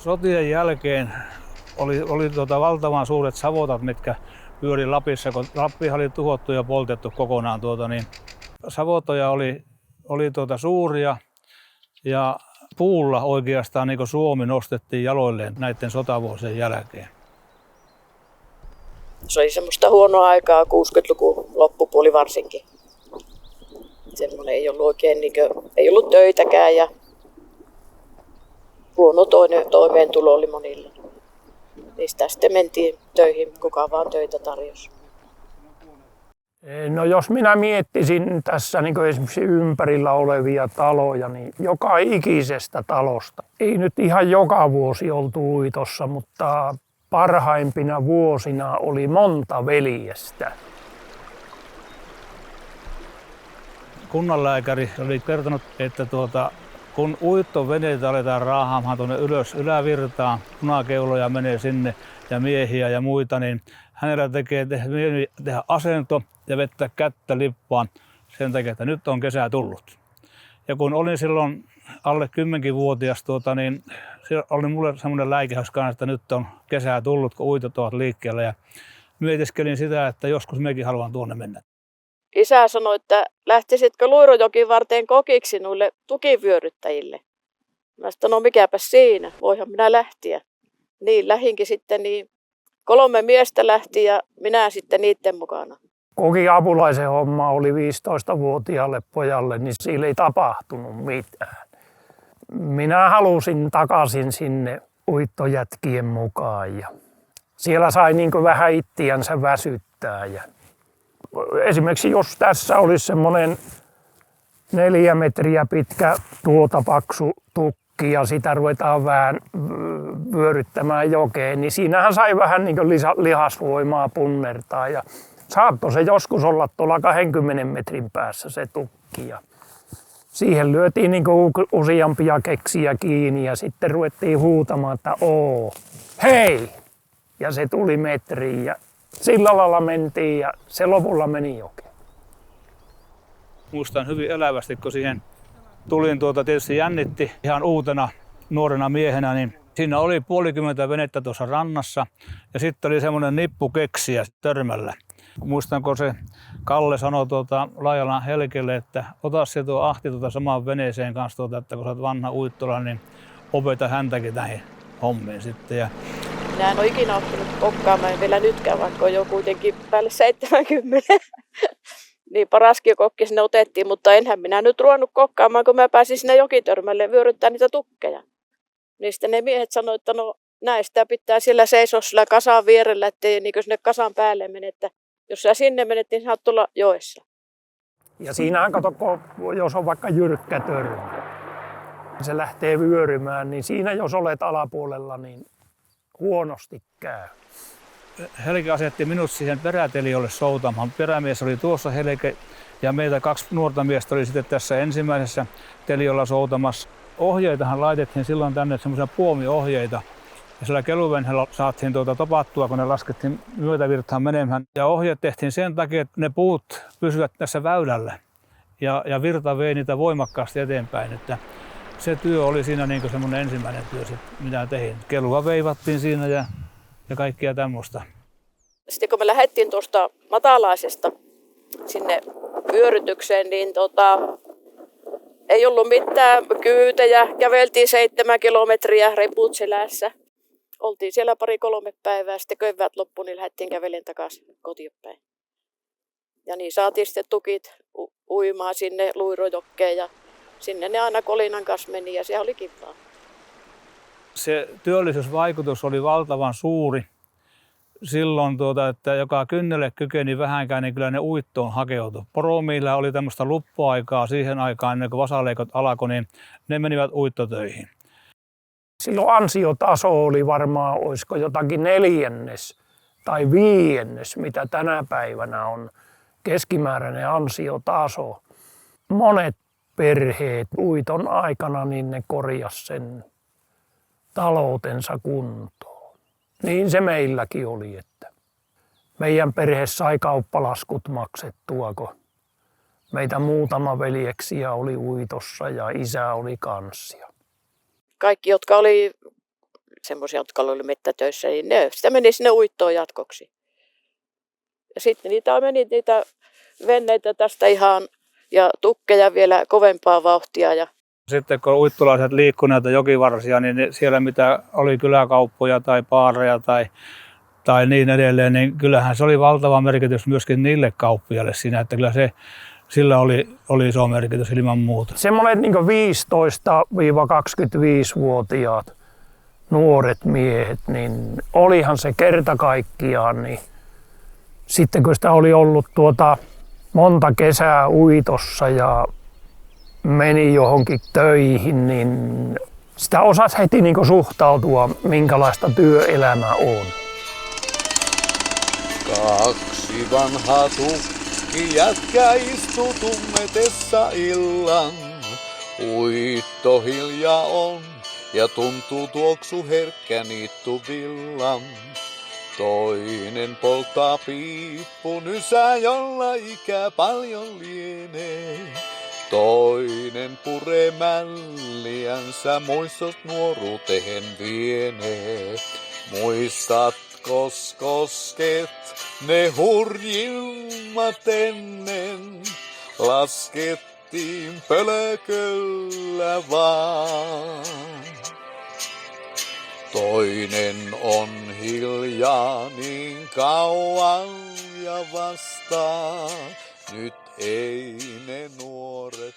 Sotien jälkeen oli valtavan suuret savotat, mitkä pyöri Lapissa, kun Lappi oli tuhottu ja poltettu kokonaan. Savotoja oli suuria ja puulla oikeastaan niin kuin Suomi nostettiin jaloilleen näiden sotavuosien jälkeen. Se oli semmoista huonoa aikaa, 60-luvun loppupuoli varsinkin. Semmoinen ei ollut oikein, ei ollut töitäkään ja huono toimeentulo oli monilla. Niistä sitten mentiin töihin, kuka vaan töitä tarjosi. No jos minä miettisin tässä niin esimerkiksi ympärillä olevia taloja, niin joka ikisestä talosta. Ei nyt ihan joka vuosi oltu uitossa, mutta parhaimpina vuosina oli monta veljestä. Kunnanlääkäri oli kertonut, että kun uittoveneitä aletaan raahaamaan tuonne ylös ylävirtaan, punakeuloja menee sinne ja miehiä ja muita, niin hänellä tekee tehdä asento ja vettää kättä lippaan sen takia, että nyt on kesä tullut. Ja kun olin silloin alle 10-vuotias, niin oli mulle semmoinen läikähys kanssa, että nyt on kesä tullut, kun uitot ovat liikkeellä. Ja mietiskelin sitä, että joskus mekin haluan tuonne mennä. Isä sanoi, että lähtisitkö Luirojokin varteen kokiksi noille tukivyöryttäjille. Mä sanoin, no mikäpä siinä, voihan minä lähteä. Niin lähinkin sitten, 3 miestä lähti ja minä sitten niiden mukana. Kokin apulaisen homma oli 15-vuotiaalle pojalle, niin sillä ei tapahtunut mitään. Minä halusin takaisin sinne uittojätkien mukaan ja siellä sai vähän ittiänsä väsyttää. Ja esimerkiksi jos tässä olisi semmoinen 4 metriä pitkä paksu tukki ja sitä ruvetaan vähän vyöryttämään jokeen, niin siinähän sai vähän lihasvoimaa punnertaa. Ja saattoi se joskus olla tuolla 20 metrin päässä se tukki. Ja siihen lyötiin useampia keksiä kiinni ja sitten ruvettiin huutamaan, että hei! Ja se tuli metriin ja sillä lailla mentiin ja se lopulla meni jokeen. Muistan hyvin elävästi, kun siihen tulin tietysti jännitti ihan uutena nuorena miehenä, niin siinä oli 50 venettä tuossa rannassa ja sitten oli semmoinen nippu keksiä törmällä. Muistan, kun se Kalle sanoi Laajalan Helkelle, että ota se tuo ahti samaan veneeseen kanssa, että kun sä oot vanha uittola, niin opeta häntäkin näihin hommiin sitten. Ja minä en ole ikinä oppinut kokkaamaan vielä nytkään, vaikka on jo kuitenkin päälle 70. Niin paraskiokokki sinne otettiin, mutta enhän minä nyt ruvennut kokkaamaan, kun mä pääsin sinne jokitörmälle vyöryttää niitä tukkeja. Niin sitten ne miehet sanoivat, että no näistä pitää siellä seisoa sillä kasan vierellä, ettei niin sinne kasan päälle mene, että jos sä sinne menet, niin saat tulla joessa. Ja siinähän katsokko, jos on vaikka jyrkkä törmä, se lähtee vyörymään, niin siinä jos olet alapuolella, niin huonosti käy. Helke asetti minut siihen peräteliolle soutamaan. Perämies oli tuossa Helke ja meitä 2 nuorta miestä oli sitten tässä ensimmäisessä teliolla soutamassa. Ohjeitahan laitettiin silloin tänne semmoisia puomiohjeita. Ja sillä keluvenheellä saatiin topattua, kun ne laskettiin myötävirtaan menemään. Ja ohjeet tehtiin sen takia, että ne puut pysyvät tässä väylällä. Ja virta vei niitä voimakkaasti eteenpäin. Että se työ oli siinä niin semmoinen ensimmäinen työ, mitä tein. Kelua veivattiin siinä ja kaikkia tämmöistä. Sitten kun me lähdettiin tuosta Matalaisesta sinne vyörytykseen, niin ei ollut mitään kyytejä. Käveltiin 7 kilometriä reput selässä. Oltiin siellä 2-3 päivää, sitten kun eväät loppuun, niin lähdettiin kävelen takaisin kotiinpäin. Ja niin saatiin sitten tukit uimaan sinne Luirojokkeen ja sinne ne aina kolinan kanssa meni ja se oli kivaa. Se työllisyysvaikutus oli valtavan suuri silloin, että joka kynnelle kykeni vähänkään, niin kyllä ne uittoon hakeutui. Poromiehillä oli tämmöistä luppuaikaa siihen aikaan, ennen kuin vasaleikot alkoi, niin ne menivät uittotöihin. Silloin ansiotaso oli varmaan, olisiko jotakin 4. tai 5, mitä tänä päivänä on keskimääräinen ansiotaso. Monet perheet uiton aikana niin ne korjasi sen taloutensa kuntoon. Niin se meilläkin oli, että meidän perhe sai kauppalaskut maksettua, kun meitä muutama veljeksiä oli uitossa ja isä oli kanssia. Kaikki, jotka oli semmoisia, jotka oli mettätöissä, niin sitä meni sinne uittoon jatkoksi. Ja sitten meni niitä venneitä tästä ihan ja tukkeja vielä kovempaa vauhtia. Ja sitten kun uittolaiset liikkuivat näitä jokivarsia, niin siellä mitä oli kyläkauppoja tai baareja tai niin edelleen, niin kyllähän se oli valtava merkitys myöskin niille kauppiaille siinä, että kyllä sillä oli iso merkitys ilman muuta. Semmoinen niin 15-25-vuotiaat nuoret miehet, niin olihan se kerta kaikkiaan, niin sitten kun sitä oli ollut monta kesää uitossa ja meni johonkin töihin, niin sitä osasi heti niin suhtautua, minkälaista työelämä on. Kaksi vanhaa tukkijätkää istuu tummetessa illan. Uitto hiljaa on ja tuntuu tuoksu herkkä niittuvillan. Toinen polttaa piippunysää, jolla ikää paljon lienee. Toinen puree mälliänsä, muistot nuoruuteen vienee. Muistatkos kosket ne hurjimmat ennen? Laskettiin pölköllä vaan. Toinen on hiljaa niin kauan ja vastaa, nyt ei ne nuoret